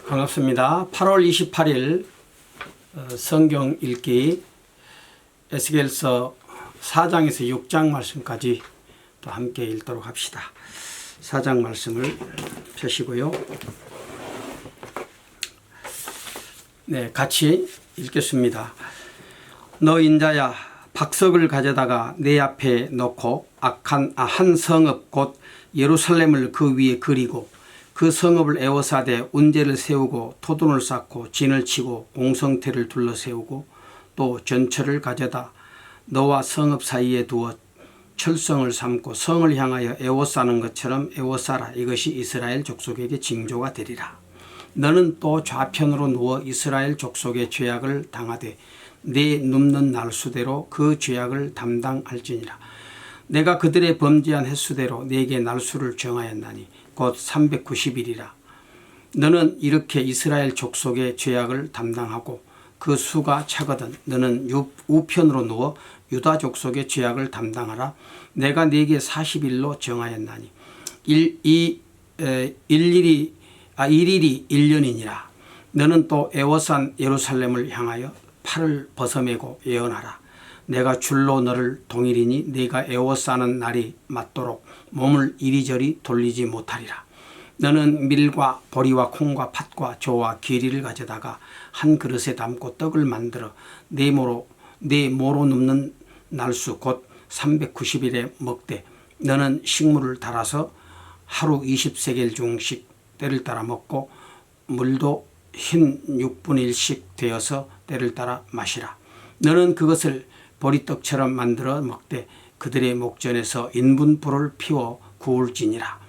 반갑습니다. 8월 28일 성경 읽기 에스겔서 4장에서 6장 말씀까지 또 함께 읽도록 합시다. 4장 말씀을 펴시고요. 네, 같이 읽겠습니다. 너 인자야, 박석을 가져다가 내 앞에 놓고 한 성읍 곧 예루살렘을 그 위에 그리고 그 성읍을 에워싸되 운제를 세우고 토돈을 쌓고 진을 치고 공성태를 둘러세우고 또 전철을 가져다 너와 성읍 사이에 두어 철성을 삼고 성을 향하여 에워싸는 것처럼 에워싸라. 이것이 이스라엘 족속에게 징조가 되리라. 너는 또 좌편으로 누워 이스라엘 족속의 죄악을 당하되 내 눕는 날수대로 그 죄악을 담당할지니라. 내가 그들의 범죄한 횟수대로 네게 날수를 정하였나니 곧 390일이라. 너는 이렇게 이스라엘 족속의 죄악을 담당하고 그 수가 차거든 너는 우편으로 누워 유다 족속의 죄악을 담당하라. 내가 네게 40일로 정하였나니 일일이 1년이니라. 너는 또 에워싼 예루살렘을 향하여 팔을 벗어매고 예언하라. 내가 줄로 너를 동일이니 네가 에워싸는 날이 맞도록 몸을 이리저리 돌리지 못하리라. 너는 밀과 보리와 콩과 팥과 조와 귀리를 가져다가 한 그릇에 담고 떡을 만들어 내 모로 눕는 날수 곧 390일에 먹되 너는 식물을 달아서 하루 20세겔 중씩 때를 따라 먹고 물도 흰 6분의 1씩 되어서 때를 따라 마시라. 너는 그것을 보리떡처럼 만들어 먹되 그들의 목전에서 인분불을 피워 구울지니라.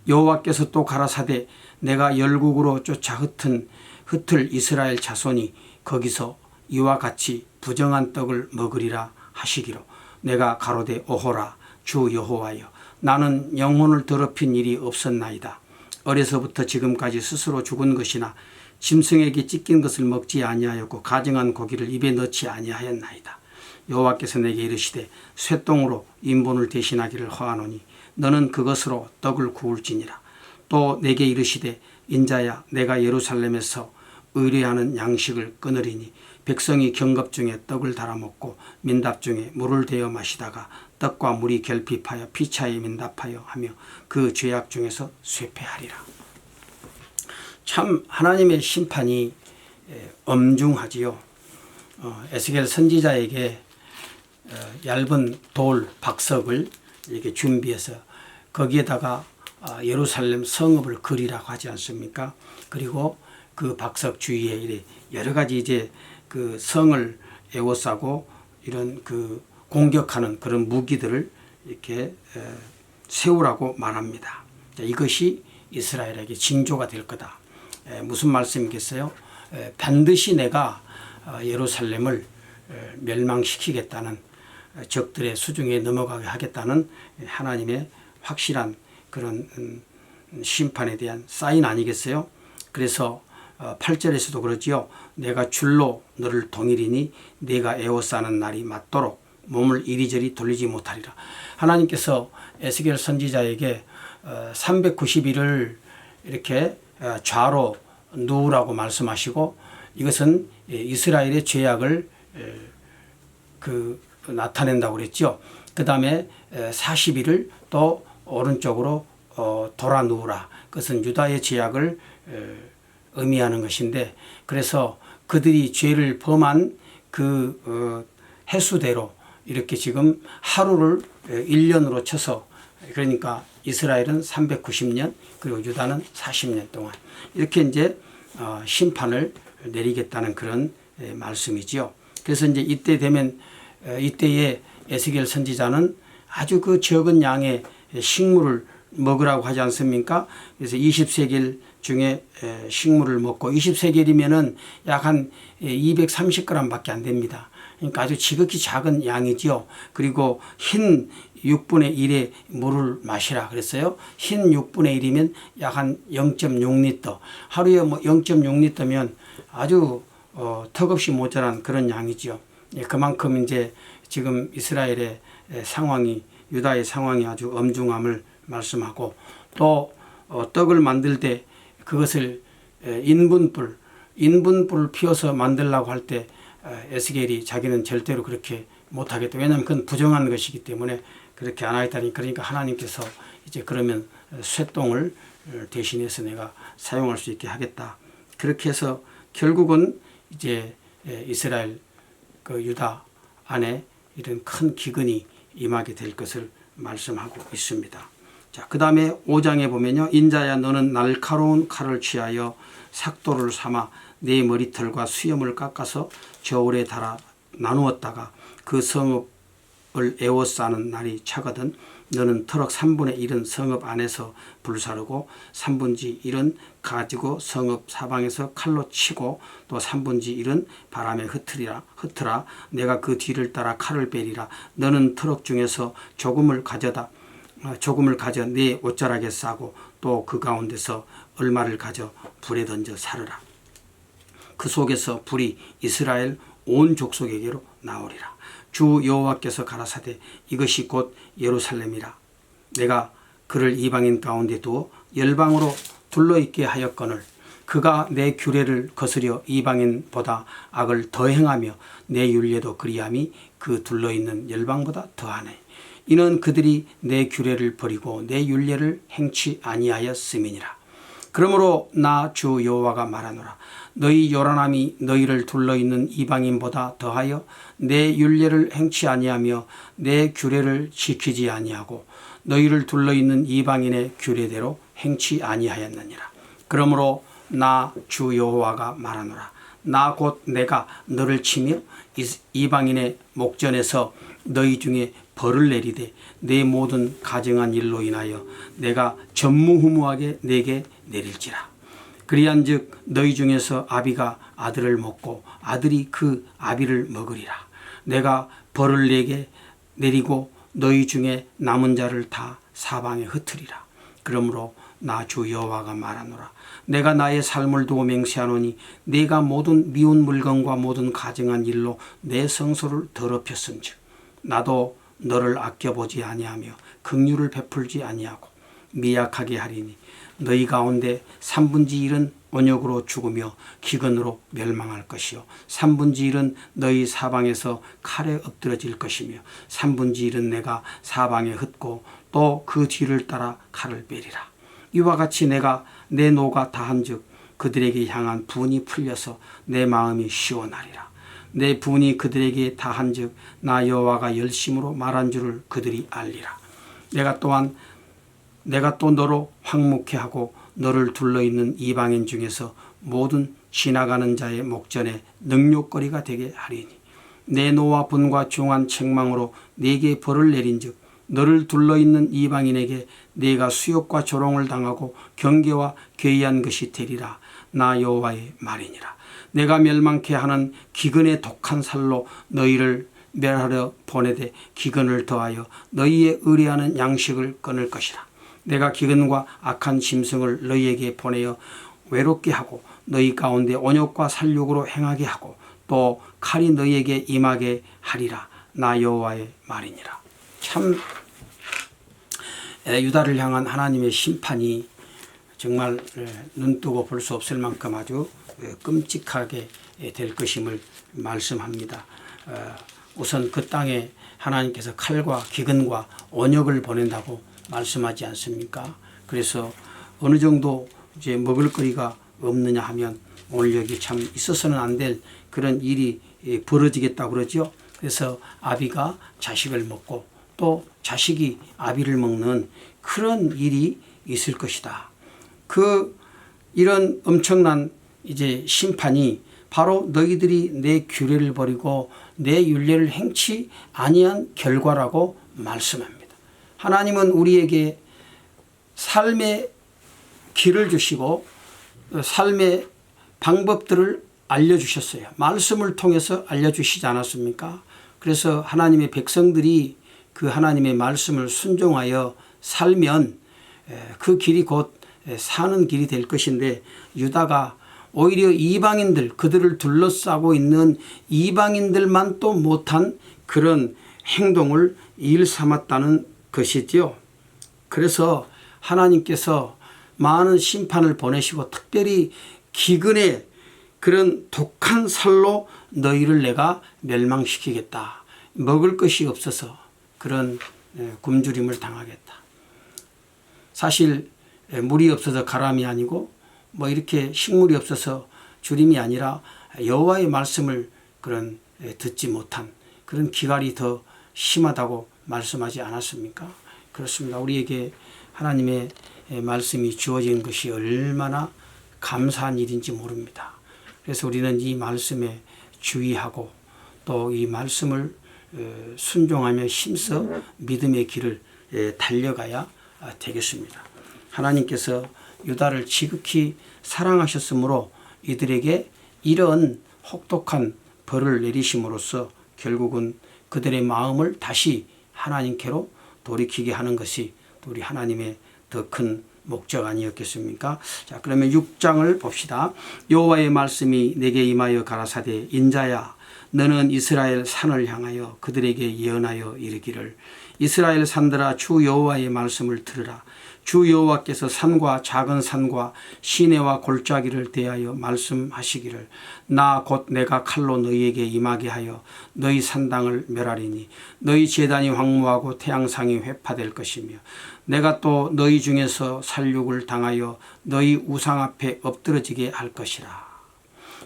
여호와께서 또 가라사대 내가 열국으로 쫓아 흩을 이스라엘 자손이 거기서 이와 같이 부정한 떡을 먹으리라 하시기로 내가 가로되 오호라 주 여호와여 나는 영혼을 더럽힌 일이 없었나이다. 어려서부터 지금까지 스스로 죽은 것이나 짐승에게 찢긴 것을 먹지 아니하였고 가증한 고기를 입에 넣지 아니하였나이다. 여호와께서 내게 이르시되 쇠똥으로 인분을 대신하기를 허하노니 너는 그것으로 떡을 구울지니라. 또 내게 이르시되 인자야 내가 예루살렘에서 의뢰하는 양식을 끊으리니 백성이 경겁 중에 떡을 달아 먹고 민답 중에 물을 데워 마시다가 떡과 물이 결핍하여 피차에 민답하여 하며 그 죄악 중에서 쇠폐하리라. 참 하나님의 심판이 엄중하지요. 에스겔 선지자에게 얇은 돌 박석을 이렇게 준비해서 거기에다가 예루살렘 성읍을 그리라고 하지 않습니까? 그리고 그 박석 주위에 여러 가지 이제 그 성을 에워싸고 이런 그 공격하는 그런 무기들을 이렇게 세우라고 말합니다. 이것이 이스라엘에게 징조가 될 거다. 무슨 말씀이겠어요? 반드시 내가 예루살렘을 멸망시키겠다는 적들의 수중에 넘어가게 하겠다는 하나님의 확실한 그런 심판에 대한 사인 아니겠어요? 그래서 8절에서도 그러지요. 내가 줄로 너를 동일이니 네가 에워싸는 날이 맞도록 몸을 이리저리 돌리지 못하리라. 하나님께서 에스겔 선지자에게 390일을 이렇게 좌로 누우라고 말씀하시고 이것은 이스라엘의 죄악을 나타낸다고 그랬죠. 그 다음에 40일을 또 오른쪽으로 돌아 누우라. 그것은 유다의 죄악을 의미하는 것인데 그래서 그들이 죄를 범한 그 횟수대로 이렇게 지금 하루를 1년으로 쳐서 그러니까 이스라엘은 390년 그리고 유다는 40년 동안 이렇게 이제 심판을 내리겠다는 그런 말씀이지요. 그래서 이제 이때 되면 이때에 에스겔 선지자는 아주 그 적은 양의 식물을 먹으라고 하지 않습니까? 그래서 20세겔 중에 식물을 먹고 20세겔이면은 약 한 230g 밖에 안 됩니다. 그러니까 아주 지극히 작은 양이지요. 그리고 흰 6분의 1의 물을 마시라 그랬어요. 흰 6분의 1이면 약 한 0.6리터. 하루에 뭐 0.6리터면 아주 턱없이 모자란 그런 양이죠. 그만큼 이제 지금 이스라엘의 상황이 유다의 상황이 아주 엄중함을 말씀하고 또 떡을 만들 때 그것을 인분불을 피워서 만들려고 할 때 에스겔이 자기는 절대로 그렇게 못하겠다. 왜냐하면 그건 부정한 것이기 때문에 그렇게 안 하겠다니. 그러니까 하나님께서 이제 그러면 쇠똥을 대신해서 내가 사용할 수 있게 하겠다. 그렇게 해서 결국은 이제 이스라엘 그 유다 안에 이런 큰 기근이 임하게 될 것을 말씀하고 있습니다. 자, 그 다음에 5장에 보면요. 인자야 너는 날카로운 칼을 취하여 삭도를 삼아 네 머리털과 수염을 깎아서 저울에 달아 나누었다가 그 성읍을 에워싸는 날이 차거든 너는 터럭 3분의 1은 성읍 안에서 불사르고 3분지 1은 가지고 성읍 사방에서 칼로 치고 또 3분지 1은 바람에 흩으라 내가 그 뒤를 따라 칼을 빼리라 너는 터럭 중에서 조금을 가져 네 옷자락에 싸고 또 그 가운데서 얼마를 가져 불에 던져 사르라. 그 속에서 불이 이스라엘 온 족속에게로 나오리라. 주 여호와께서 가라사대 이것이 곧 예루살렘이라. 내가 그를 이방인 가운데 두어 열방으로 둘러있게 하였거늘 그가 내 규례를 거스려 이방인보다 악을 더 행하며 내 율례도 그리함이 그 둘러있는 열방보다 더하네. 이는 그들이 내 규례를 버리고 내 율례를 행치 아니하였음이니라. 그러므로 나 주 여호와가 말하노라. 너희 요란함이 너희를 둘러있는 이방인보다 더하여 내 율례를 행치 아니하며 내 규례를 지키지 아니하고 너희를 둘러있는 이방인의 규례대로 행치 아니하였느니라. 그러므로 나 주 여호와가 말하노라. 나 곧 내가 너를 치며 이방인의 목전에서 너희 중에 벌을 내리되 내 모든 가증한 일로 인하여 내가 전무후무하게 내게 내릴지라. 그리한즉 너희 중에서 아비가 아들을 먹고 아들이 그 아비를 먹으리라. 내가 벌을 내게 내리고 너희 중에 남은 자를 다 사방에 흩으리라. 그러므로 나 주 여호와가 말하노라. 내가 나의 삶을 두고 맹세하노니 내가 모든 미운 물건과 모든 가증한 일로 내 성소를 더럽혔은즉 나도 너를 아껴보지 아니하며 긍휼을 베풀지 아니하고 미약하게 하리니 너희 가운데 3분지 1은 온역으로 죽으며 기근으로 멸망할 것이요 3분지 1은 너희 사방에서 칼에 엎드러질 것이며 3분지 1은 내가 사방에 흩고 또 그 뒤를 따라 칼을 빼리라. 이와 같이 내가 내 노가 다한즉 그들에게 향한 분이 풀려서 내 마음이 시원하리라. 내 분이 그들에게 다한즉 나 여호와가 열심으로 말한 줄을 그들이 알리라. 내가 또 너로 황묵케 하고 너를 둘러있는 이방인 중에서 모든 지나가는 자의 목전에 능욕거리가 되게 하리니 내 노와 분과 중한 책망으로 네게 벌을 내린즉 너를 둘러있는 이방인에게 네가 수욕과 조롱을 당하고 경계와 괴이한 것이 되리라. 나 여호와의 말이니라. 내가 멸망케 하는 기근의 독한 살로 너희를 멸하려 보내되 기근을 더하여 너희의 의뢰하는 양식을 끊을 것이라. 내가 기근과 악한 짐승을 너희에게 보내어 외롭게 하고 너희 가운데 온욕과 살육으로 행하게 하고 또 칼이 너희에게 임하게 하리라. 나 여호와의 말이니라. 참 유다를 향한 하나님의 심판이 정말 눈뜨고 볼 수 없을 만큼 아주 끔찍하게 될 것임을 말씀합니다. 우선 그 땅에 하나님께서 칼과 기근과 온역을 보낸다고 말씀하지 않습니까? 그래서 어느 정도 이제 먹을거리가 없느냐 하면 오늘 여기 참 있어서는 안 될 그런 일이 벌어지겠다고 그러죠. 그래서 아비가 자식을 먹고 또 자식이 아비를 먹는 그런 일이 있을 것이다. 이런 엄청난 이제 심판이 바로 너희들이 내 규례를 버리고 내 율례를 행치 아니한 결과라고 말씀합니다. 하나님은 우리에게 삶의 길을 주시고 삶의 방법들을 알려주셨어요. 말씀을 통해서 알려주시지 않았습니까? 그래서 하나님의 백성들이 그 하나님의 말씀을 순종하여 살면 그 길이 곧 사는 길이 될 것인데 유다가 오히려 이방인들 그들을 둘러싸고 있는 이방인들만 또 못한 그런 행동을 일삼았다는 것이지요. 그래서 하나님께서 많은 심판을 보내시고 특별히 기근의 그런 독한 살로 너희를 내가 멸망시키겠다. 먹을 것이 없어서 그런 굶주림을 당하겠다. 사실 물이 없어서 가람이 아니고 뭐 이렇게 식물이 없어서 주림이 아니라 여호와의 말씀을 그런 듣지 못한 그런 기갈이 더 심하다고 말씀하지 않았습니까? 그렇습니다. 우리에게 하나님의 말씀이 주어진 것이 얼마나 감사한 일인지 모릅니다. 그래서 우리는 이 말씀에 주의하고 또 이 말씀을 순종하며 힘써 믿음의 길을 달려가야 되겠습니다. 하나님께서 유다를 지극히 사랑하셨으므로 이들에게 이런 혹독한 벌을 내리심으로써 결국은 그들의 마음을 다시 하나님께로 돌이키게 하는 것이 우리 하나님의 더 큰 목적 아니었겠습니까? 자, 그러면 6장을 봅시다. 여호와의 말씀이 내게 임하여 가라사대 인자야 너는 이스라엘 산을 향하여 그들에게 예언하여 이르기를 이스라엘 산들아 주 여호와의 말씀을 들으라. 주 여호와께서 산과 작은 산과 시내와 골짜기를 대하여 말씀하시기를 나 곧 내가 칼로 너희에게 임하게 하여 너희 산당을 멸하리니 너희 제단이 황무하고 태양상이 회파될 것이며 내가 또 너희 중에서 살육을 당하여 너희 우상 앞에 엎드러지게 할 것이라.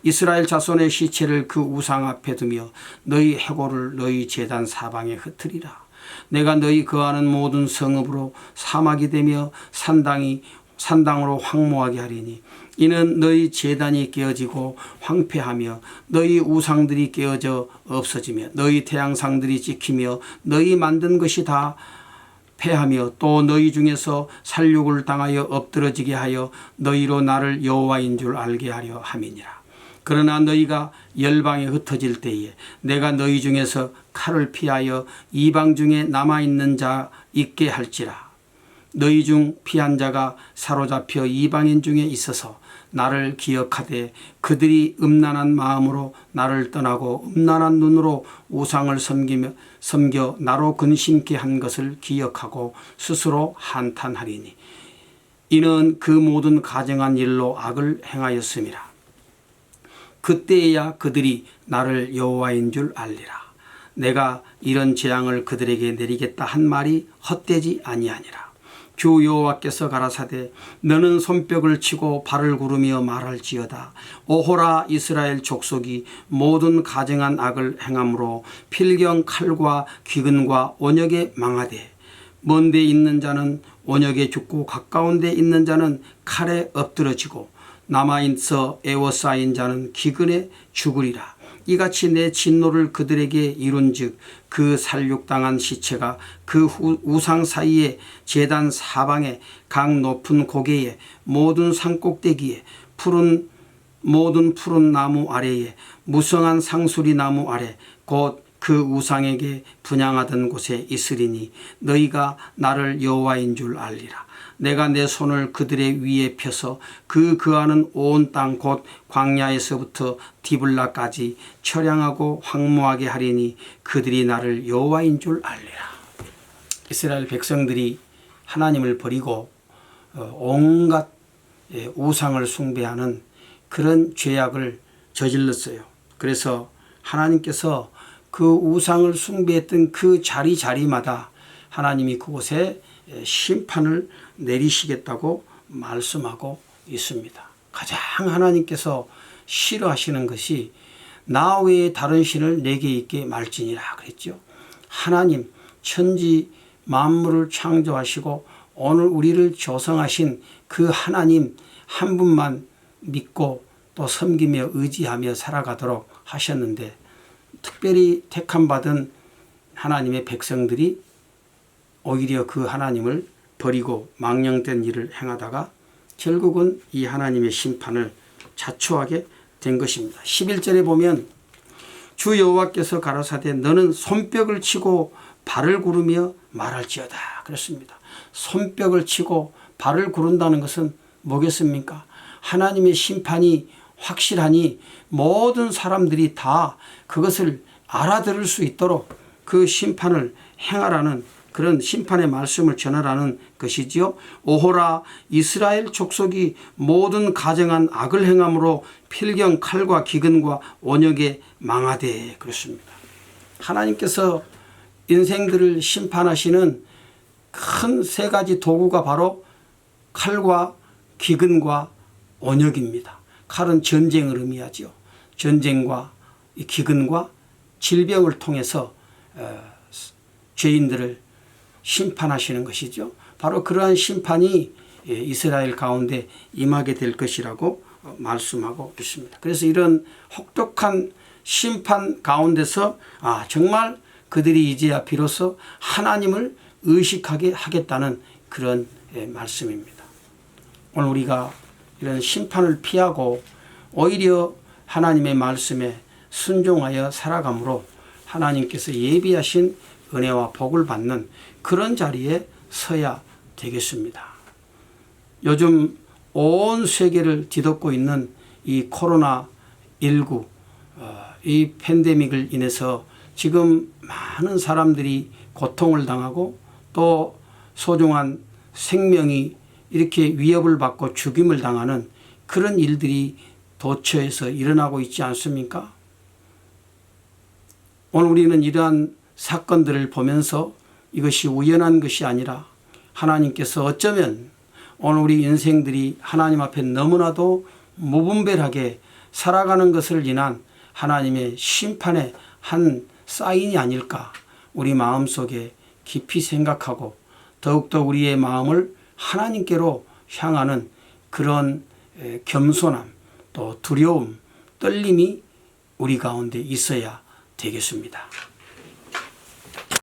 이스라엘 자손의 시체를 그 우상 앞에 두며 너희 해골을 너희 제단 사방에 흩으리라. 내가 너희 거하는 모든 성읍으로 사막이 되며 산당으로 황무하게 하리니 이는 너희 제단이 깨어지고 황폐하며 너희 우상들이 깨어져 없어지며 너희 태양상들이 찍히며 너희 만든 것이 다 패하며 또 너희 중에서 살육을 당하여 엎드러지게 하여 너희로 나를 여호와인 줄 알게 하려 함이니라. 그러나 너희가 열방에 흩어질 때에 내가 너희 중에서 칼을 피하여 이방 중에 남아있는 자 있게 할지라. 너희 중 피한 자가 사로잡혀 이방인 중에 있어서 나를 기억하되 그들이 음란한 마음으로 나를 떠나고 음란한 눈으로 우상을 섬겨 나로 근심케 한 것을 기억하고 스스로 한탄하리니 이는 그 모든 가증한 일로 악을 행하였음이라. 그때에야 그들이 나를 여호와인 줄 알리라. 내가 이런 재앙을 그들에게 내리겠다 한 말이 헛되지 아니하니라. 주 여호와께서 가라사대 너는 손뼉을 치고 발을 구르며 말할지어다. 오호라 이스라엘 족속이 모든 가증한 악을 행함으로 필경 칼과 귀근과 온역에 망하되 먼 데 있는 자는 온역에 죽고 가까운 데 있는 자는 칼에 엎드러지고 남아있어 애워싸인 자는 기근에 죽으리라. 이같이 내 진노를 그들에게 이룬즉 그 살육당한 시체가 그 우상 사이에 제단 사방에 각 높은 고개에 모든 산꼭대기에 모든 푸른 나무 아래에 무성한 상수리 나무 아래 곧 그 우상에게 분향하던 곳에 있으리니 너희가 나를 여호와인 줄 알리라. 내가 내 손을 그들의 위에 펴서 그 거하는 온 땅 곧 광야에서부터 디블라까지 처량하고 황무하게 하리니 그들이 나를 여호와인 줄 알리라. 이스라엘 백성들이 하나님을 버리고 온갖 우상을 숭배하는 그런 죄악을 저질렀어요. 그래서 하나님께서 그 우상을 숭배했던 그 자리마다 하나님이 그곳에 심판을 내리시겠다고 말씀하고 있습니다. 가장 하나님께서 싫어하시는 것이 나 외에 다른 신을 내게 있게 말지니라 그랬죠. 하나님 천지 만물을 창조하시고 오늘 우리를 조성하신 그 하나님 한 분만 믿고 또 섬기며 의지하며 살아가도록 하셨는데 특별히 택함받은 하나님의 백성들이 오히려 그 하나님을 버리고 망령된 일을 행하다가 결국은 이 하나님의 심판을 자초하게 된 것입니다. 11절에 보면 주 여호와께서 가라사대 너는 손뼉을 치고 발을 구르며 말할지어다 그랬습니다. 손뼉을 치고 발을 구른다는 것은 뭐겠습니까? 하나님의 심판이 확실하니 모든 사람들이 다 그것을 알아들을 수 있도록 그 심판을 행하라는 그런 심판의 말씀을 전하라는 것이지요. 오호라 이스라엘 족속이 모든 가증한 악을 행함으로 필경 칼과 기근과 온역에 망하되 그렇습니다. 하나님께서 인생들을 심판하시는 큰 세 가지 도구가 바로 칼과 기근과 온역입니다. 칼은 전쟁을 의미하지요. 전쟁과 기근과 질병을 통해서 죄인들을 심판하시는 것이죠. 바로 그러한 심판이 이스라엘 가운데 임하게 될 것이라고 말씀하고 있습니다. 그래서 이런 혹독한 심판 가운데서 정말 그들이 이제야 비로소 하나님을 의식하게 하겠다는 그런 말씀입니다. 오늘 우리가 이런 심판을 피하고 오히려 하나님의 말씀에 순종하여 살아감으로 하나님께서 예비하신 은혜와 복을 받는 그런 자리에 서야 되겠습니다. 요즘 온 세계를 뒤덮고 있는 이 코로나19 이 팬데믹을 인해서 지금 많은 사람들이 고통을 당하고 또 소중한 생명이 이렇게 위협을 받고 죽임을 당하는 그런 일들이 도처에서 일어나고 있지 않습니까? 오늘 우리는 이러한 사건들을 보면서 이것이 우연한 것이 아니라 하나님께서 어쩌면 오늘 우리 인생들이 하나님 앞에 너무나도 무분별하게 살아가는 것을 인한 하나님의 심판의 한 사인이 아닐까 우리 마음속에 깊이 생각하고 더욱더 우리의 마음을 하나님께로 향하는 그런 겸손함 또 두려움 떨림이 우리 가운데 있어야 되겠습니다.